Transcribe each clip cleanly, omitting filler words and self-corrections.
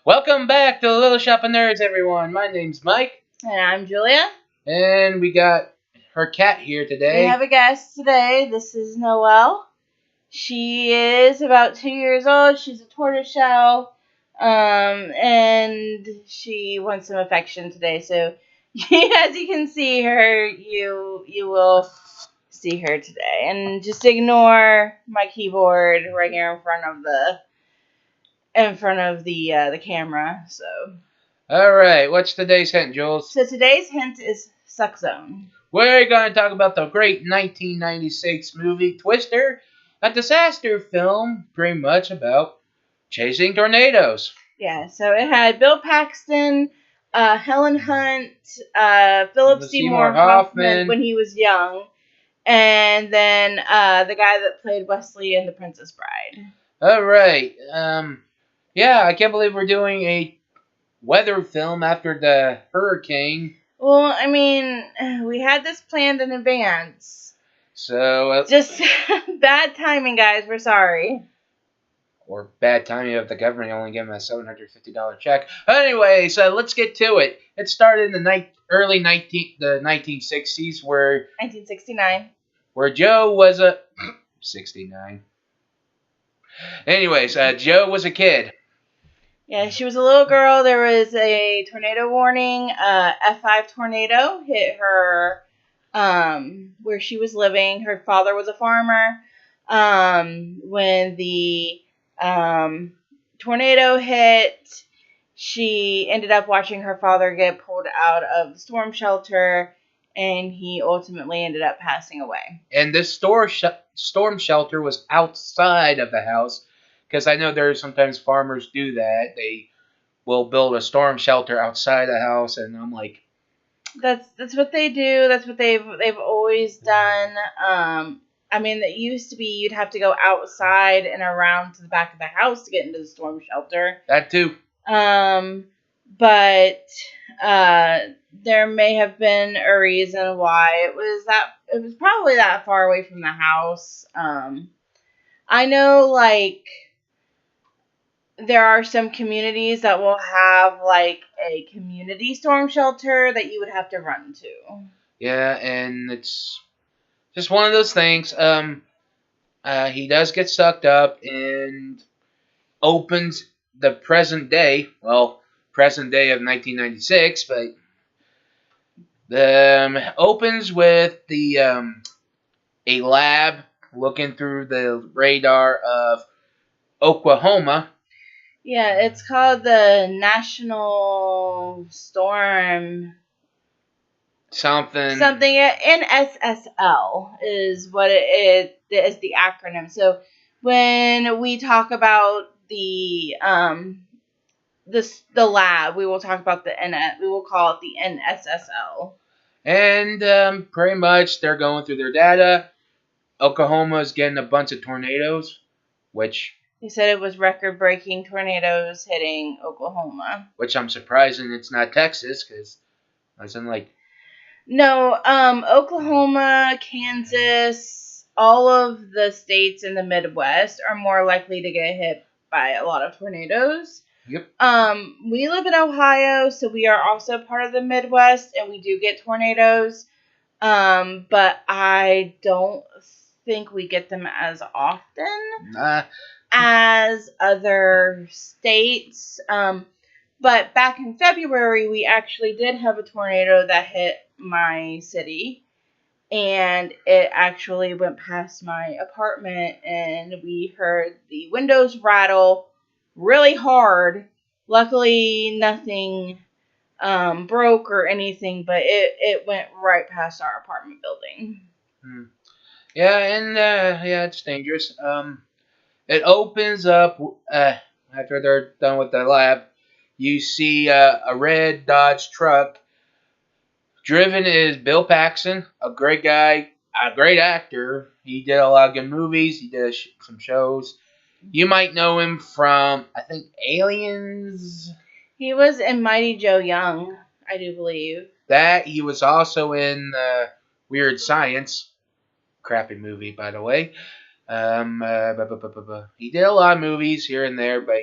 Welcome back to the Little Shop of Nerds, everyone. My name's Mike, And I'm Julia. and we got her cat here today. We have a guest today. This is Noelle. She is about 2 years old. She's a tortoiseshell. And she wants some affection today. So as you can see her, you will see her today. And just ignore my keyboard right here in front of the camera. So All right, what's today's hint, Jules? today's hint is Suck Zone. We're going to talk about the great 1996 movie Twister, a disaster film pretty much about chasing tornadoes. Yeah, so it had Bill Paxton, Helen Hunt, Philip Seymour Hoffman when he was young, and then the guy that played Wesley in The Princess Bride. All right, yeah, I can't believe we're doing a weather film after the hurricane. Well, I mean, we had this planned in advance. So, Just bad timing, guys. We're sorry. Or bad timing of the government only giving a $750 check. Anyway, so let's get to it. It started in the early 1960s, where 1969. Joe was a 69. Anyways, Joe was a kid. Yeah, she was a little girl. There was a tornado warning. F5 tornado hit her where she was living. Her father was a farmer. When the tornado hit, she ended up watching her father get pulled out of the storm shelter, and he ultimately ended up passing away. And this storm shelter was outside of the house, because I know there's sometimes farmers do that. They will build a storm shelter outside the house, and I'm like, That's what they do. That's what they've always done. I mean, it used to be you'd have to go outside and around to the back of the house to get into the storm shelter. that too. But there may have been a reason why it was probably that far away from the house. I know, like, there are some communities that will have, like, a community storm shelter that you would have to run to. Yeah, and it's just one of those things. He does get sucked up and opens the present day. Well, present day of 1996, but opens with the a lab looking through the radar of Oklahoma. Yeah, it's called the National Storm Something. NSSL is what it is, the acronym. So when we talk about the lab, we will talk about we will call it the NSSL. And pretty much they're going through their data. Oklahoma is getting a bunch of tornadoes, which He said it was record-breaking tornadoes hitting Oklahoma. which I'm surprised it's not Texas, because I was in like. No, Oklahoma, Kansas, all of the states in the Midwest are more likely to get hit by a lot of tornadoes. Yep. We live in Ohio, so we are also part of the Midwest, and we do get tornadoes. But I don't think we get them as often as other states. But back in February, we actually did have a tornado that hit my city, and it actually went past my apartment, and we heard the windows rattle really hard. Luckily, nothing broke or anything, but it went right past our apartment building. Yeah, and yeah, it's dangerous. It opens up after they're done with the lab. You see a red Dodge truck. Driven is Bill Paxton, a great guy, a great actor. He did a lot of good movies. He did some shows. You might know him from, I think, Aliens. He was in Mighty Joe Young, I do believe. That he was also in Weird Science, crappy movie by the way. He did a lot of movies here and there, but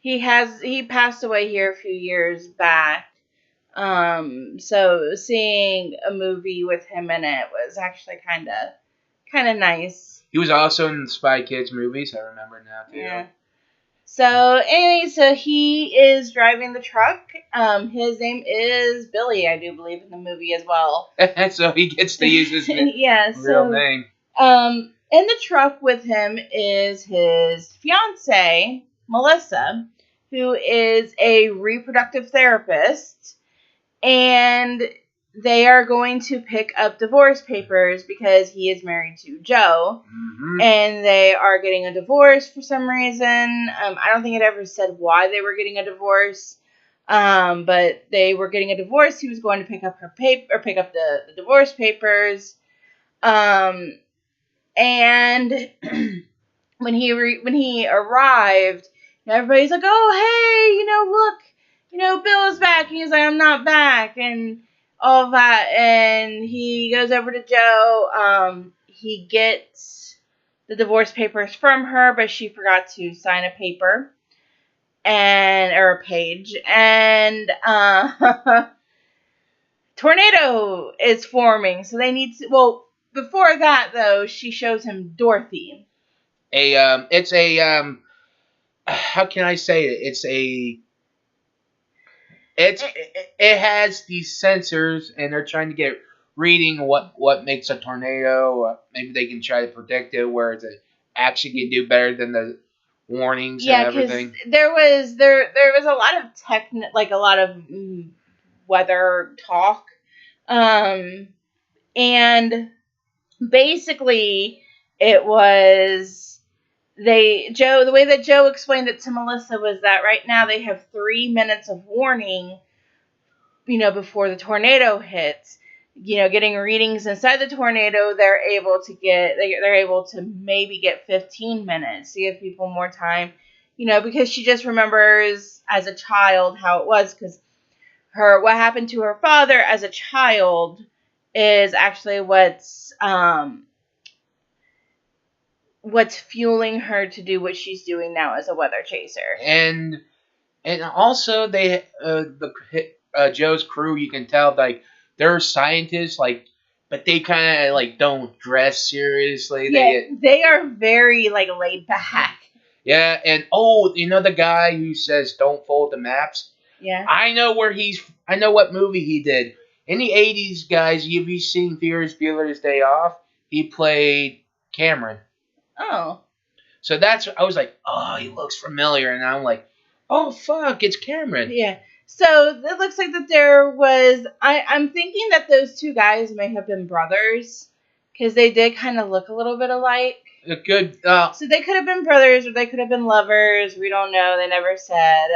He passed away here a few years back. So seeing a movie with him in it was actually kind of nice. He was also in the Spy Kids movies. I remember now too. Yeah. So anyway, so he is driving the truck. His name is Billy, I do believe, in the movie as well. So he gets to use his real name. In the truck with him is his fiance, Melissa, who is a reproductive therapist, and they are going to pick up divorce papers because he is married to Joe, and they are getting a divorce for some reason. I don't think it ever said why they were getting a divorce, but they were getting a divorce. He was going to pick up pick up the divorce papers, and when he arrived, everybody's like, "Oh, hey, look." Bill is back. And he's like, I'm not back. And all of that. And he goes over to Joe. He gets the divorce papers from her, but she forgot to sign a paper or a page. And tornado is forming. So they need to, well, before that, though, she shows him Dorothy. It's a, how can I say it? It has these sensors, and they're trying to get reading what makes a tornado. Maybe they can try to predict it, where it actually can do better than the warnings and everything. There was a lot of a lot of weather talk, and basically it was. The way that Joe explained it to Melissa was that right now they have 3 minutes of warning, before the tornado hits. Getting readings inside the tornado, they're able to maybe get 15 minutes to give people more time, because she just remembers as a child how it was, because what happened to her father as a child is actually what's fueling her to do what she's doing now as a weather chaser. And also they Joe's crew, you can tell they're scientists, but they kind of don't dress seriously. Yeah, they are very laid back. Yeah, and the guy who says don't fold the maps. Yeah. I know what movie he did. In the 80s, guys, have you seen Ferris Bueller's Day Off? He played Cameron. Oh. So I was like, oh, he looks familiar. And I'm like, oh, fuck, it's Cameron. Yeah. So it looks like that there was, I'm thinking that those two guys may have been brothers, because they did kind of look a little bit alike. Good. So they could have been brothers, or they could have been lovers. We don't know. They never said.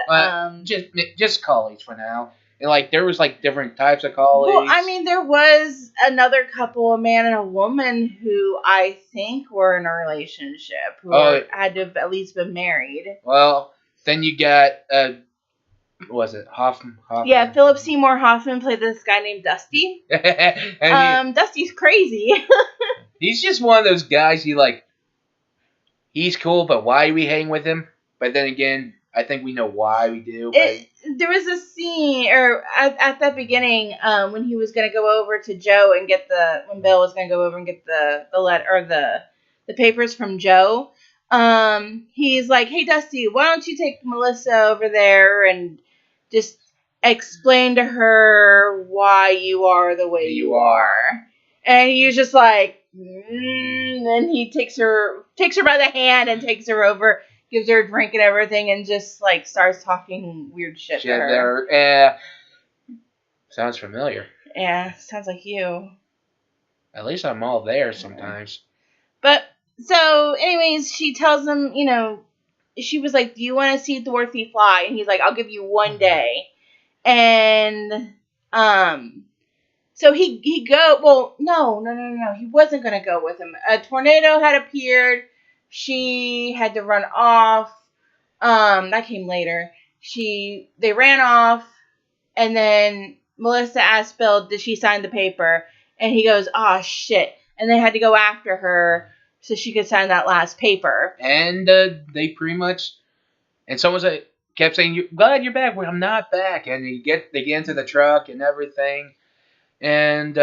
Just colleagues for now. And there was different types of colleagues. Well, I mean, there was another couple, a man and a woman, who I think were in a relationship, who had to have at least been married. Well, then you got what was it Hoffman? Yeah, Philip Seymour Hoffman played this guy named Dusty. Dusty's crazy. He's just one of those guys he's cool, but why do we hang with him? But then again, I think we know why we do. There was a scene, or at that beginning, when he was going to go over to Joe and when Bill was going to go over and get the letter or the papers from Joe. He's like, "Hey Dusty, why don't you take Melissa over there and just explain to her why you are the way you are?" And he's just like, and he takes her by the hand and takes her over, gives her a drink and everything, and just starts talking weird shit to her. Sounds familiar. Yeah, sounds like you. At least I'm all there sometimes. But so, anyways, she tells him, she was like, "Do you want to see Dorothy fly?" And he's like, "I'll give you one day." And so he go. Well, no. He wasn't gonna go with him. A tornado had appeared. She had to run off. That came later. They ran off, and then Melissa asked Bill, "Did she sign the paper?" And he goes, "Oh shit!" And they had to go after her so she could sign that last paper. And they pretty much. And someone's like, kept saying, "Glad you're back." Well, I'm not back, and they get into the truck and everything, and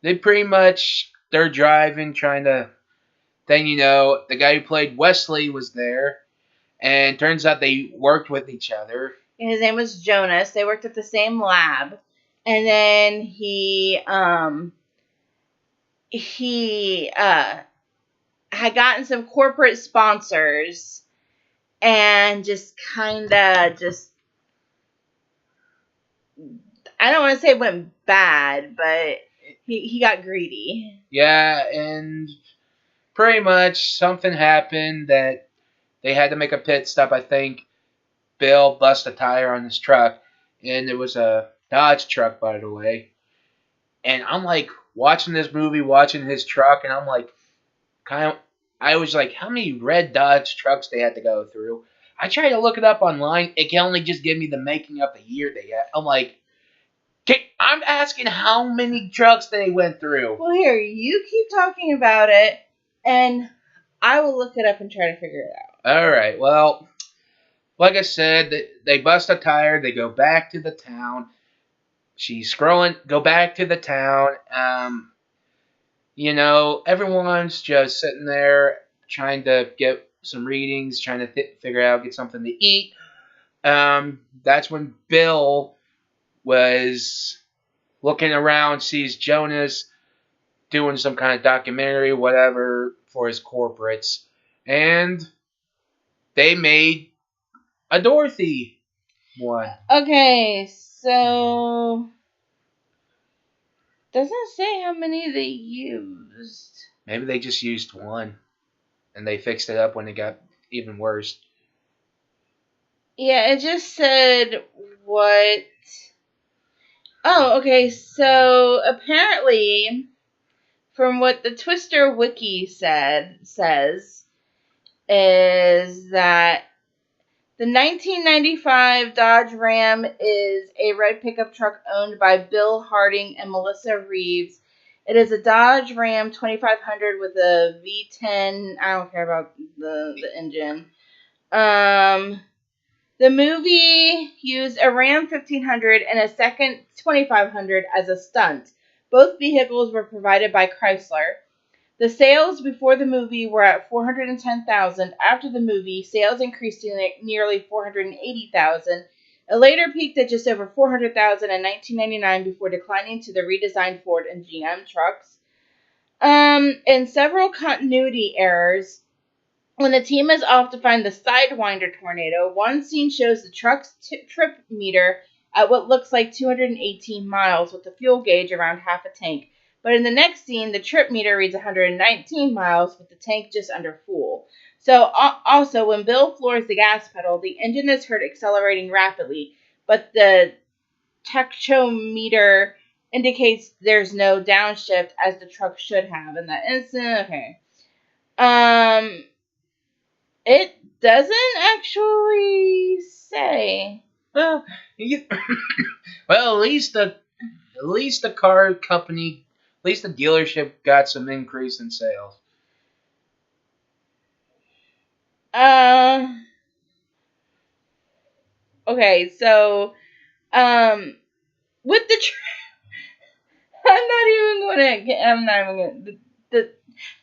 they pretty much they're driving, trying to. Then the guy who played Wesley was there, and turns out they worked with each other. His name was Jonas. They worked at the same lab, and then he had gotten some corporate sponsors, and just kind of just I don't want to say went bad, but he got greedy. Yeah, and pretty much something happened that they had to make a pit stop. I think Bill bust a tire on his truck, and it was a Dodge truck, by the way. And I'm like watching this movie, watching his truck, and I'm like, I was like, how many red Dodge trucks they had to go through? I tried to look it up online. It can only just give me the making of the year they had. I'm like, okay, I'm asking how many trucks they went through. Well, here, you keep talking about it, and I will look it up and try to figure it out. All right, well, like I said, they bust a tire. They go back to the town. She's scrolling. Go back to the town. Everyone's just sitting there trying to get some readings, trying to figure out, get something to eat. That's when Bill was looking around, sees Jonas doing some kind of documentary, whatever, for his corporates. And they made a Dorothy one. Okay, so doesn't say how many they used. Maybe they just used one and they fixed it up when it got even worse. Yeah, it just said what. Oh, okay. So apparently, from what the Twister wiki says is that the 1995 Dodge Ram is a red pickup truck owned by Bill Harding and Melissa Reeves. It is a Dodge Ram 2500 with a V10. I don't care about the engine. The movie used a Ram 1500 and a second 2500 as a stunt. Both vehicles were provided by Chrysler. The sales before the movie were at 410,000. After the movie, sales increased to nearly 480,000. It later peaked at just over 400,000 in 1999 before declining to the redesigned Ford and GM trucks. And several continuity errors. When the team is off to find the Sidewinder tornado, one scene shows the truck's trip meter at what looks like 218 miles with the fuel gauge around half a tank. But in the next scene, the trip meter reads 119 miles with the tank just under full. So also, when Bill floors the gas pedal, the engine is heard accelerating rapidly, but the tachometer indicates there's no downshift as the truck should have in that instant. Okay. It doesn't actually say. Well, well, at least the car company, at least the dealership got some increase in sales. Okay, so with the I'm not even gonna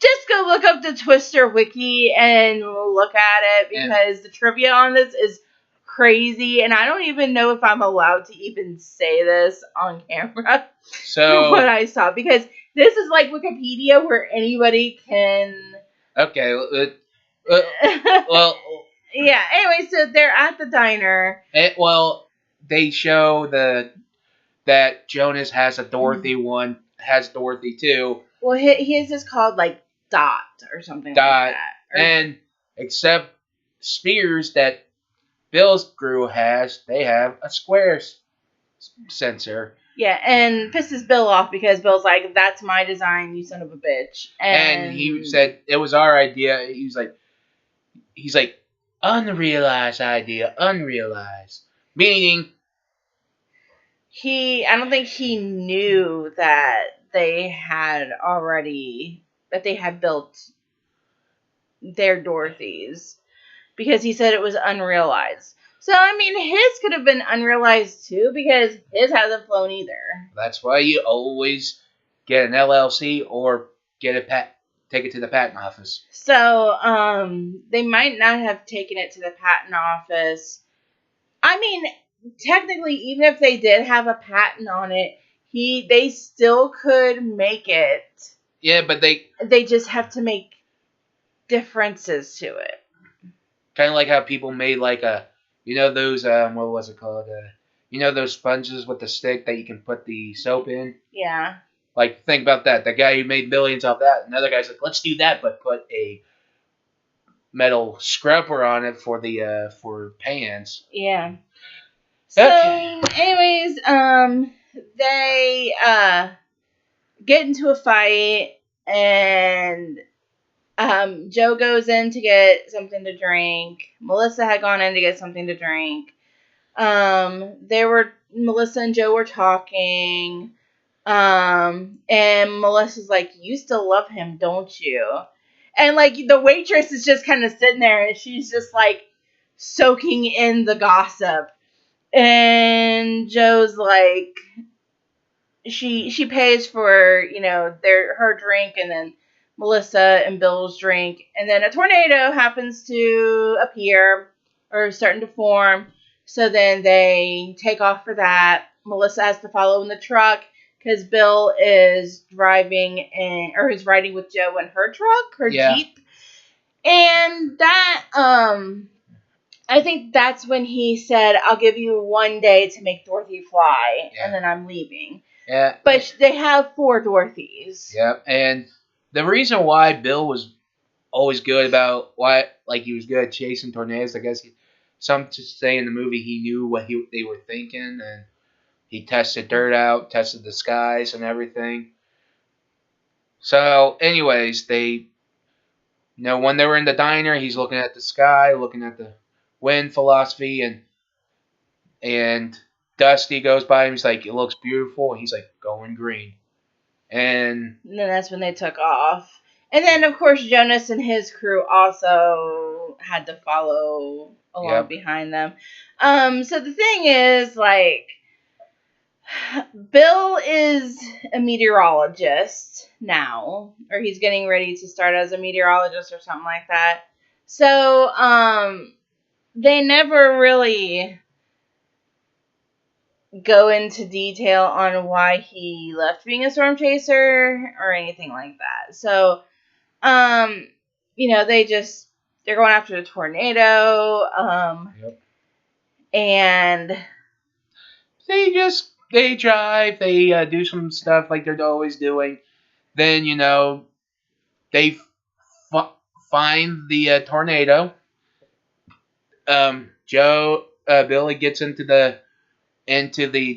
just go look up the Twister wiki and look at it because the trivia on this is crazy, and I don't even know if I'm allowed to even say this on camera. So what I saw, because this is like Wikipedia where anybody can. Okay. Well. Yeah. Anyway, so they're at the diner. They show that Jonas has a Dorothy one, has Dorothy too. Well, his is called like Dot or something like that. And except Spears that Bill's crew has, they have a square sensor. Yeah, and pisses Bill off because Bill's like, "That's my design, you son of a bitch." And he said it was our idea. He's like, unrealized idea, unrealized. Meaning, I don't think he knew that they had built their Dorothys. because he said it was unrealized. So, I mean, his could have been unrealized too because his hasn't flown either. That's why you always get an LLC or take it to the patent office. So, they might not have taken it to the patent office. I mean, technically, even if they did have a patent on it, they still could make it. Yeah, but They just have to make differences to it. kind of like how people made like those what was it called? Those sponges with the stick that you can put the soap in. Yeah. Like, think about that. The guy who made millions off that. Another guy's like, let's do that, but put a metal scrubber on it for pans. Yeah. So, Okay. anyways, they get into a fight, and Joe goes in to get something to drink. Melissa had gone in to get something to drink. Melissa and Joe were talking. And Melissa's like, "You still love him, don't you?" And like the waitress is just kind of sitting there, and she's just like soaking in the gossip. And Joe's like, she pays for her drink, and then Melissa and Bill's drink, and then a tornado happens to appear or starting to form. So then they take off for that. Melissa has to follow in the truck because Bill is is riding with Joe in her truck, her Jeep, and that I think that's when he said, "I'll give you 1 day to make Dorothy fly, and then I'm leaving." Yeah. But they have 4 Dorothys. Yeah, and the reason why Bill was always good about he was good at chasing tornadoes, I guess some to say in the movie he knew what they were thinking, and he tested dirt out, tested the skies and everything. So, anyways, when they were in the diner, he's looking at the sky, looking at the wind philosophy, and Dusty goes by him. He's like, "It looks beautiful," and he's like, "Going green." And then that's when they took off. And then, of course, Jonas and his crew also had to follow along behind them. So the thing is, like, Bill is a meteorologist now, or he's getting ready to start as a meteorologist or something like that. So, they never really go into detail on why he left being a storm chaser or anything like that. So, they're going after the tornado, and they drive, they do some stuff like they're always doing. Then they find the tornado. Billy gets into the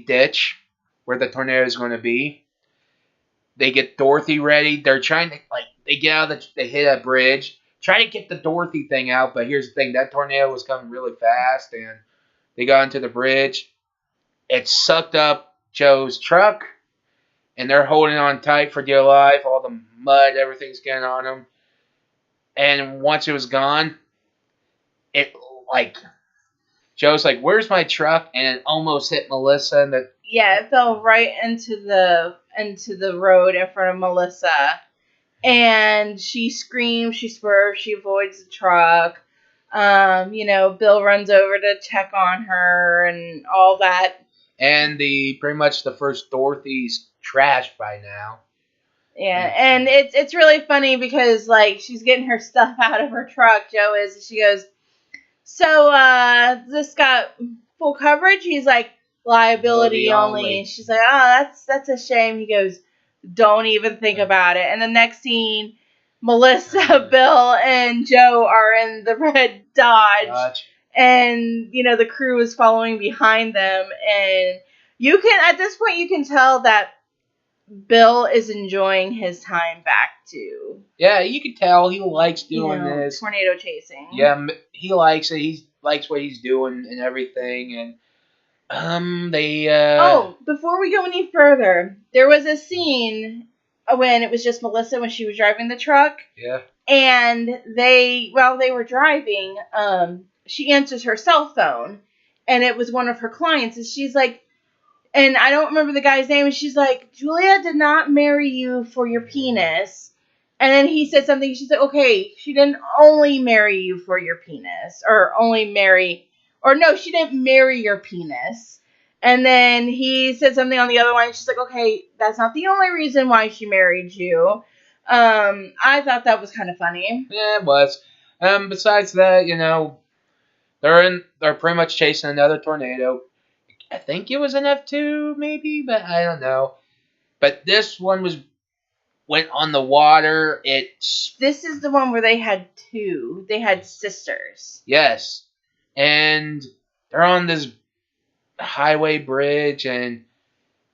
ditch where the tornado is going to be. They get Dorothy ready. They're trying to they get out they hit a bridge, try to get the Dorothy thing out. But here's the thing: that tornado was coming really fast, and they got into the bridge. It sucked up Joe's truck, and they're holding on tight for dear life. All the mud, everything's getting on them. And once it was gone, it Joe's like, "Where's my truck?" And it almost hit Melissa. And it fell right into the road in front of Melissa. And she screams, she swerves, she avoids the truck. Bill runs over to check on her and all that. And pretty much the first Dorothy's trashed by now. Yeah, and it's really funny because she's getting her stuff out of her truck. Joe is. She goes, "So this got full coverage?" He's like, "Liability only." She's like, "Oh, that's a shame." He goes, "Don't even think about it." And the next scene, Melissa, Bill, and Joe are in the red Dodge. And the crew is following behind them, and at this point you can tell that Bill is enjoying his time back too. Yeah, you can tell he likes doing this. Tornado chasing. Yeah, he likes it. He likes what he's doing and everything. And before we go any further, there was a scene when it was just Melissa when she was driving the truck. Yeah. And while they were driving, she answers her cell phone, and it was one of her clients, and she's like, and I don't remember the guy's name, and she's like, Julia did not marry you for your penis. And then he said something, she's like, okay, she didn't only marry you for your penis, she didn't marry your penis. And then he said something on the other line, she's like, okay, that's not the only reason why she married you. I thought that was kind of funny. Yeah, it was. Besides that, they're pretty much chasing another tornado. I think it was an F2, maybe, but I don't know. But this one went on the water. This is the one where they had two. They had sisters. Yes, and they're on this highway bridge, and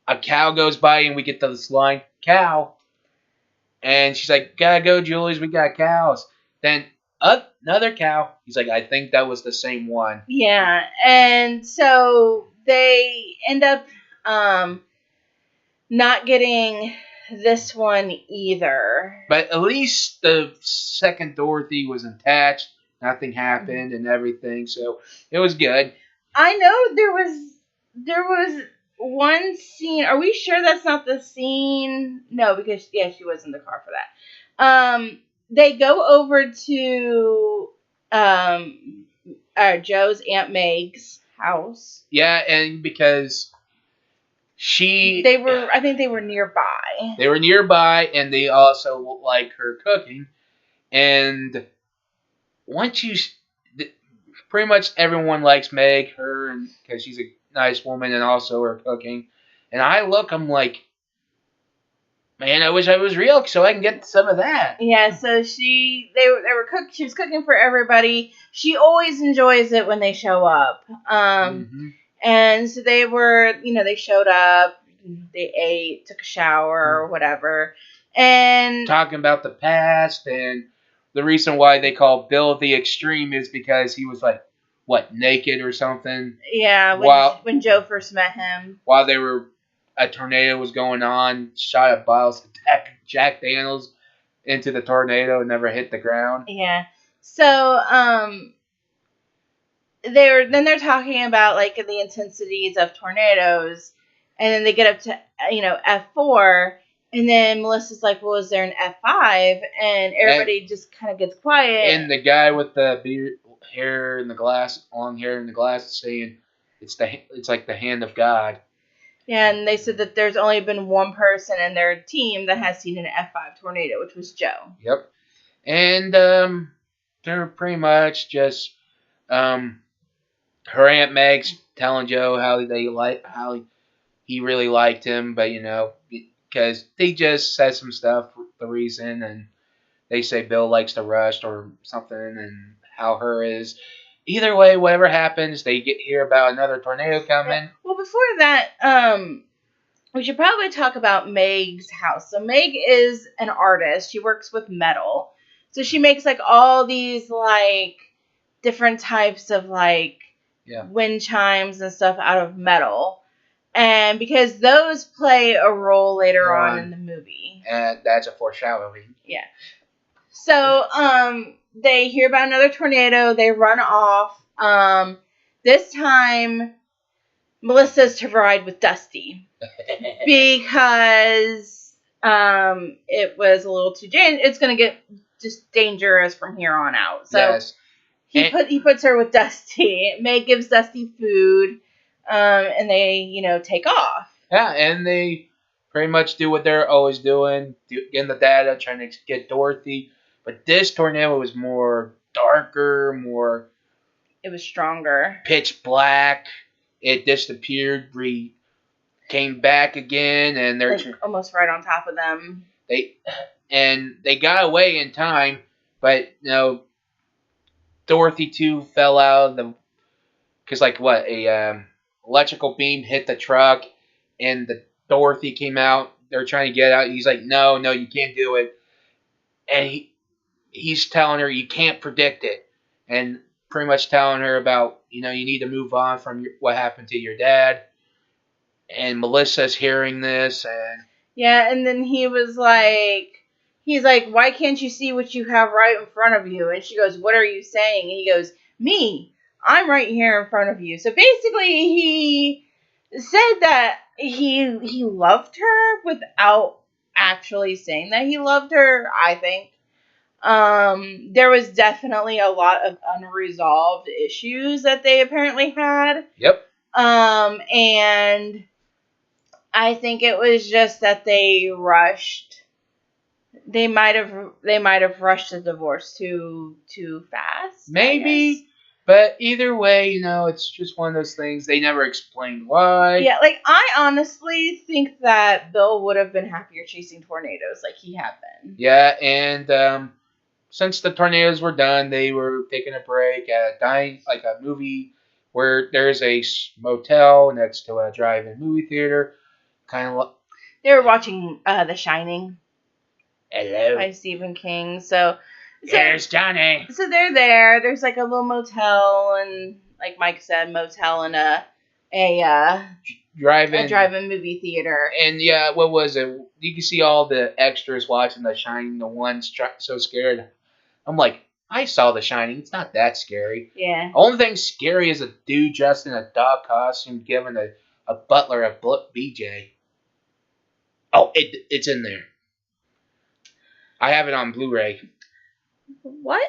a cow goes by, and we get this line, "Cow," and she's like, "Gotta go, Julius. We got cows." Then another cow. He's like, "I think that was the same one." Yeah, and so they end up not getting this one either. But at least the second Dorothy was attached. Nothing happened and everything, so it was good. I know there was one scene. Are we sure that's not the scene? No, because she was in the car for that. They go over to Joe's Aunt Meg's house. Yeah, and because I think they were nearby. They were nearby, and they also like her cooking. And once you, pretty much everyone likes Meg, because she's a nice woman, and also her cooking. And I'm like, man, I wish I was real so I can get some of that. Yeah, so she was cooking for everybody. She always enjoys it when they show up. And so they showed up, they ate, took a shower or whatever. And talking about the past, and the reason why they call Bill the Extreme is because he was like, what, naked or something? Yeah, when Joe first met him. While a tornado was going on, shot a bottle of Jack Daniels into the tornado and never hit the ground. Yeah. So, they're talking about like the intensities of tornadoes, and then they get up to F4, and then Melissa's like, well, is there an F5? And everybody just kind of gets quiet. And the guy with the hair in the glass, long hair in the glass, is saying it's like the hand of God. Yeah, and they said that there's only been one person in their team that has seen an F5 tornado, which was Joe. Yep. And they're pretty much just her Aunt Meg's telling Joe how he really liked him, but because they just said some stuff for the reason, and they say Bill likes to rush or something, and how her is. Either way, whatever happens, they hear about another tornado coming. Well, before that, we should probably talk about Meg's house. So Meg is an artist. She works with metal. So she makes like all these like different types of wind chimes and stuff out of metal. And because those play a role later on in the movie. And that's a foreshadowing. Yeah. So, they hear about another tornado. They run off. This time, Melissa's to ride with Dusty because it was a little too it's going to get just dangerous from here on out. So yes. He puts her with Dusty. Meg gives Dusty food, and they take off. Yeah, and they pretty much do what they're always doing, getting the data, trying to get Dorothy. But this tornado was more darker, It was stronger. Pitch black. It disappeared, came back again, and they're almost right on top of them. They got away in time, but Dorothy too fell out of because electrical beam hit the truck, and the Dorothy came out. They're trying to get out. He's like, no, you can't do it, and he's telling her you can't predict it, and pretty much telling her about you need to move on from what happened to your dad. And Melissa's hearing this, and yeah, and then he was like, he's like, why can't you see what you have right in front of you? And she goes, what are you saying? And he goes, me. I'm right here in front of you. So basically, he said that he loved her without actually saying that he loved her, I think. There was definitely a lot of unresolved issues that they apparently had. Yep. And I think it was just that they rushed. They might have rushed the divorce too fast. Maybe, but either way, it's just one of those things. They never explained why. Yeah, like I honestly think that Bill would have been happier chasing tornadoes like he had been. Yeah, and since the tornadoes were done, they were taking a break at a movie where there's a motel next to a drive-in movie theater. Kind of. They were watching The Shining. Hello. By Stephen King. So there's Johnny. So they're there. There's like a little motel and, like Mike said, motel and a drive-in movie theater. And yeah, what was it? You can see all the extras watching The Shining. The ones so scared. I'm like, I saw The Shining. It's not that scary. Yeah. The only thing scary is a dude dressed in a dog costume giving a butler a BJ. Oh, it's in there. I have it on Blu-ray. What?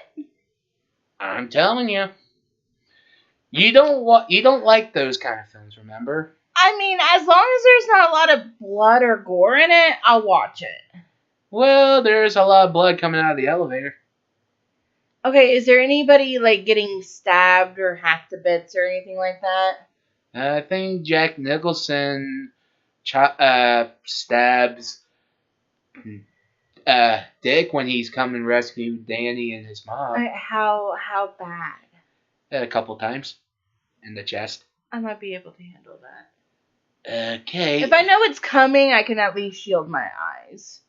I'm telling you. You don't like those kind of films, remember? I mean, as long as there's not a lot of blood or gore in it, I'll watch it. Well, there's a lot of blood coming out of the elevator. Okay, is there anybody like getting stabbed or hacked to bits or anything like that? I think Jack Nicholson stabs Dick when he's coming to rescue Danny and his mom. How bad? A couple times in the chest. I might be able to handle that. Okay. If I know it's coming, I can at least shield my eyes.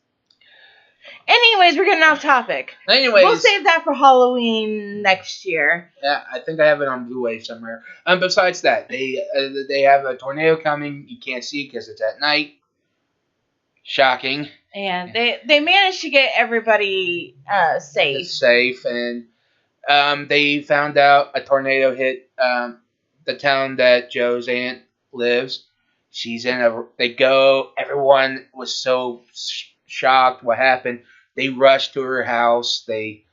Anyways, we're getting off topic. We'll save that for Halloween next year. Yeah, I think I have it on Blu-ray somewhere. Besides that, they have a tornado coming. You can't see because it's at night. Shocking. And they managed to get everybody safe. And they found out a tornado hit the town that Joe's aunt lives. She's in everyone was so shocked what happened. They rushed to her house. They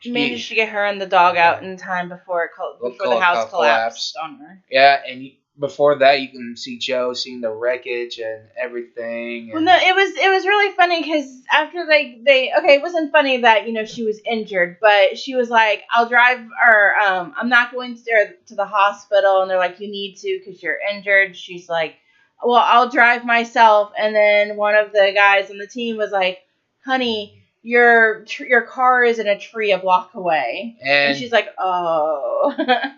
managed to get her and the dog out in time before the house collapsed on her. Yeah, and before that, you can see Joe seeing the wreckage and everything. Well, no, it was really funny because after it wasn't funny that she was injured, but she was like, "I'll drive," or "I'm not going to the hospital," and they're like, "You need to because you're injured." She's like, "Well, I'll drive myself," and then one of the guys on the team was like, "Honey, your car is in a tree a block away," and she's like, "Oh."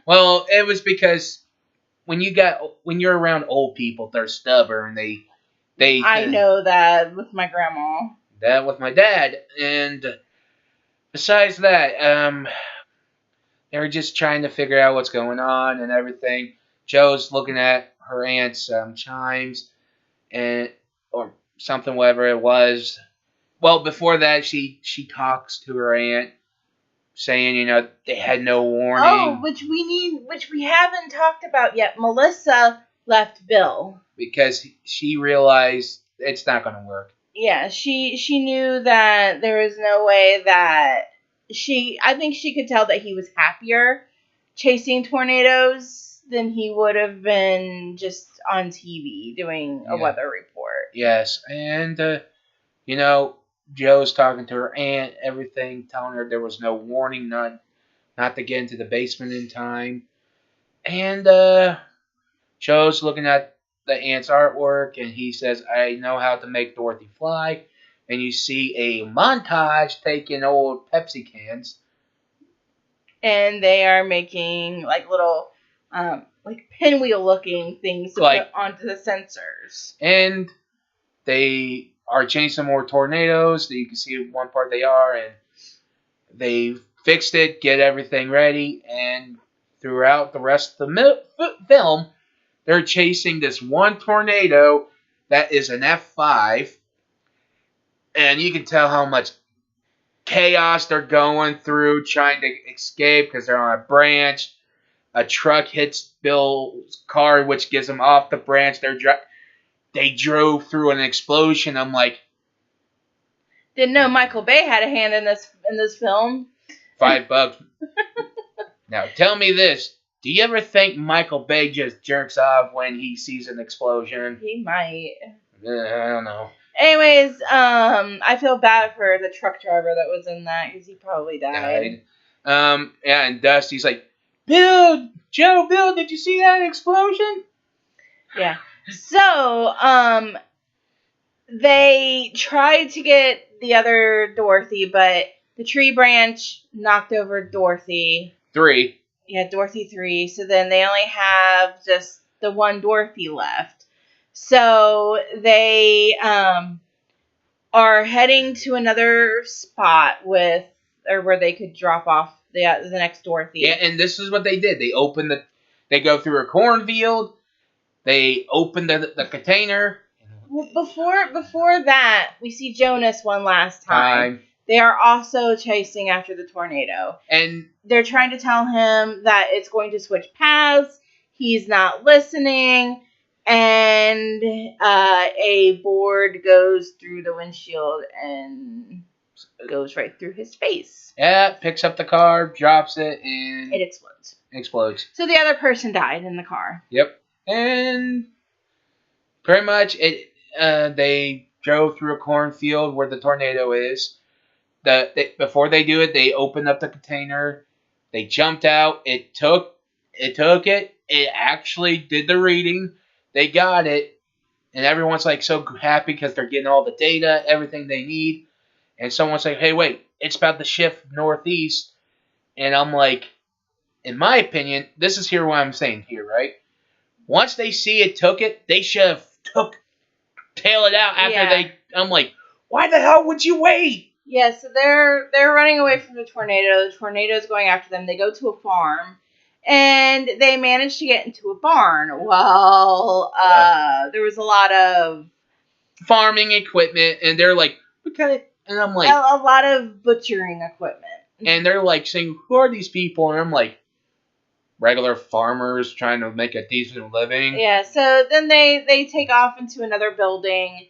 Well, it was because when you're around old people, they're stubborn. I know that with my grandma. That with my dad, and besides that, they're just trying to figure out what's going on and everything. Joe's looking at her aunt's chimes, or something, whatever it was. Well, before that, she talks to her aunt, saying, they had no warning. Oh, which we haven't talked about yet. Melissa left Bill because she realized it's not going to work. Yeah, she knew that there was no way that I think she could tell that he was happier chasing tornadoes than he would have been just on TV doing a weather report. Yes, and Joe's talking to her aunt, everything, telling her there was no warning, not to get into the basement in time. And Joe's looking at the aunt's artwork, and he says, "I know how to make Dorothy fly." And you see a montage taking old Pepsi cans. And they are making like little pinwheel looking things to put onto the sensors. And they are chasing more tornadoes. You can see one part they are, and they fixed it, get everything ready, and throughout the rest of the film, they're chasing this one tornado that is an F5, and you can tell how much chaos they're going through trying to escape because they're on a branch. A truck hits Bill's car, which gives them off the branch. They drove through an explosion. I'm like, Didn't know Michael Bay had a hand in this film. $5. Now tell me this: do you ever think Michael Bay just jerks off when he sees an explosion? He might. I don't know. Anyways, I feel bad for the truck driver that was in that because he probably died. Yeah, and Dusty's like, Bill, did you see that explosion? Yeah. So, they tried to get the other Dorothy, but the tree branch knocked over Dorothy. 3. Yeah, Dorothy 3. So then they only have just the one Dorothy left. So they are heading to another spot where they could drop off the next Dorothy. Yeah, and this is what they did. They go through a cornfield. They open the container. Well, before that, we see Jonas one last time. They are also chasing after the tornado. And they're trying to tell him that it's going to switch paths. He's not listening. And a board goes through the windshield and goes right through his face. Yeah, picks up the car, drops it, and it explodes. So the other person died in the car. Yep. And pretty much they drove through a cornfield where the tornado is. Before they do it, they opened up the container. They jumped out. It took it. It actually did the reading. They got it. And everyone's like so happy because they're getting all the data, everything they need. And someone's like, hey, wait, it's about to shift northeast. And I'm like, in my opinion, this is here what I'm saying here, right? Once they see it took it, they should have tail it out after I'm like, why the hell would you wait? Yeah, so they're running away from the tornado. The tornado's going after them. They go to a farm, and they manage to get into a barn. Well, there was a lot of farming equipment, and they're like, okay. And I'm like, a lot of butchering equipment. And they're like saying, who are these people? And I'm like, regular farmers trying to make a decent living. Yeah, so then they take off into another building.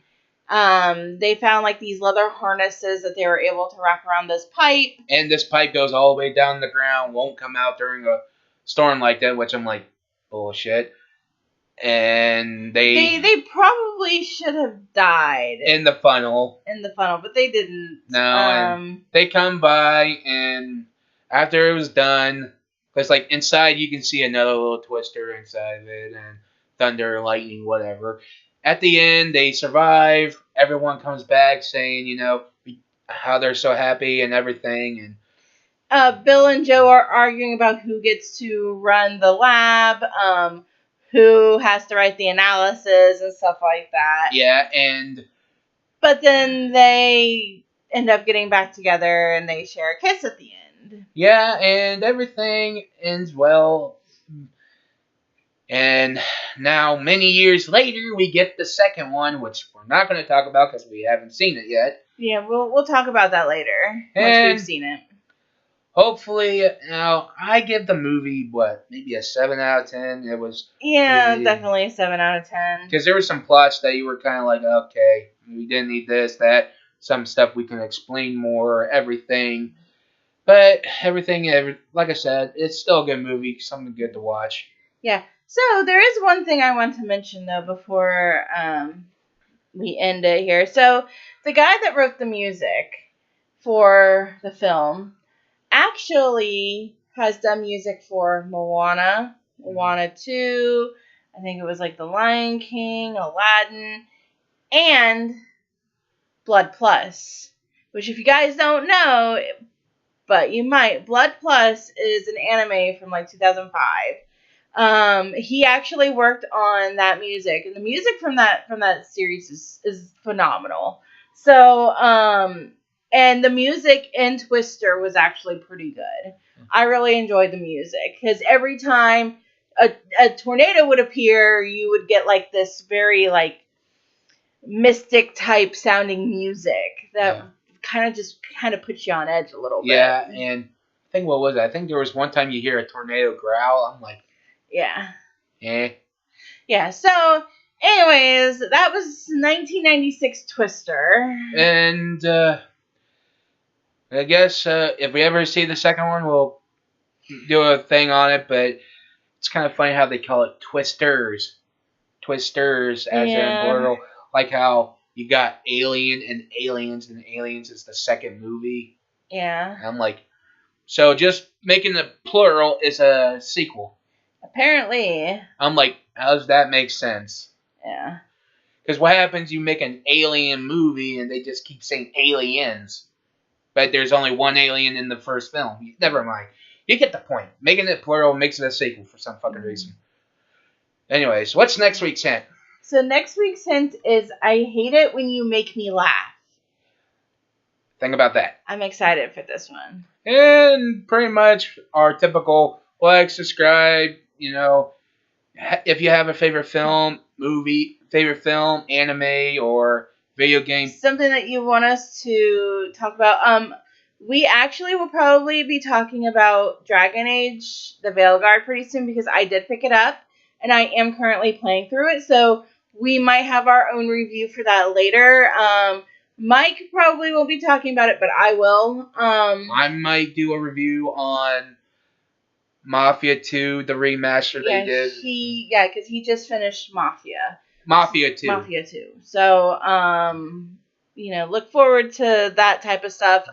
They found like these leather harnesses that they were able to wrap around this pipe. And this pipe goes all the way down the ground, won't come out during a storm like that, which I'm like, bullshit. And they probably should have died in the funnel, but they didn't. No, and they come by, and after it was done, because like inside you can see another little twister inside of it, and thunder, lightning, whatever. At the end, they survive. Everyone comes back saying, how they're so happy and everything. And Bill and Joe are arguing about who gets to run the lab, who has to write the analysis and stuff like that. Yeah, but then they end up getting back together and they share a kiss at the end. Yeah, and everything ends well. And now, many years later, we get the second one, which we're not going to talk about because we haven't seen it yet. Yeah, we'll talk about that later once we've seen it. Hopefully, now I give the movie maybe a 7 out of 10. It was definitely a 7 out of 10. Because there were some plots that you were kind of like, okay, we didn't need this, that, some stuff we can explain more, everything. But everything, like I said, it's still a good movie, something good to watch. Yeah. So there is one thing I want to mention though before we end it here. So the guy that wrote the music for the film actually has done music for Moana 2, I think it was like The Lion King, Aladdin, and Blood Plus, which if you guys don't know, but you might, Blood Plus is an anime from like 2005. He actually worked on that music, and the music from that series is phenomenal. So, and the music in Twister was actually pretty good. I really enjoyed the music because every time a tornado would appear, you would get like this very like mystic type sounding music that Yeah. kind of puts you on edge a little bit. Yeah, and I think what was it? I think there was one time you hear a tornado growl. I'm like, Yeah. eh. Yeah. So, anyways, that was 1996 Twister. And I guess if we ever see the second one, we'll do a thing on it. But it's kind of funny how they call it Twisters. Twisters as in Yeah. plural. Like how you got Alien and Aliens is the second movie. Yeah. I'm like, so just making the plural is a sequel. Apparently. I'm like, how does that make sense? Yeah. Because what happens, you make an alien movie and they just keep saying aliens, but there's only one alien in the first film. Never mind. You get the point. Making it plural makes it a sequel for some fucking reason. Anyways, what's next week's hint? So next week's hint is I hate it when you make me laugh. Think about that. I'm excited for this one. And pretty much our typical like, subscribe, if you have a favorite film, anime, or video game. Something that you want us to talk about. We actually will probably be talking about Dragon Age, the Veilguard, pretty soon because I did pick it up and I am currently playing through it. So we might have our own review for that later. Mike probably won't be talking about it, but I will. I might do a review on Mafia 2, the remaster they did. Because he just finished Mafia. Mafia 2. Mafia 2. So, look forward to that type of stuff.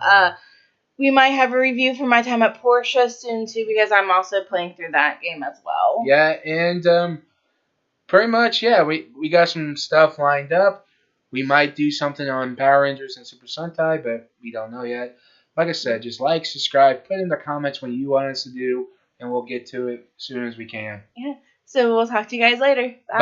We might have a review for my time at Porsche soon, too, because I'm also playing through that game as well. Yeah, and pretty much, we got some stuff lined up. We might do something on Power Rangers and Super Sentai, but we don't know yet. Like I said, just like, subscribe, put in the comments what you want us to do, and we'll get to it as soon as we can. Yeah. So we'll talk to you guys later. Bye.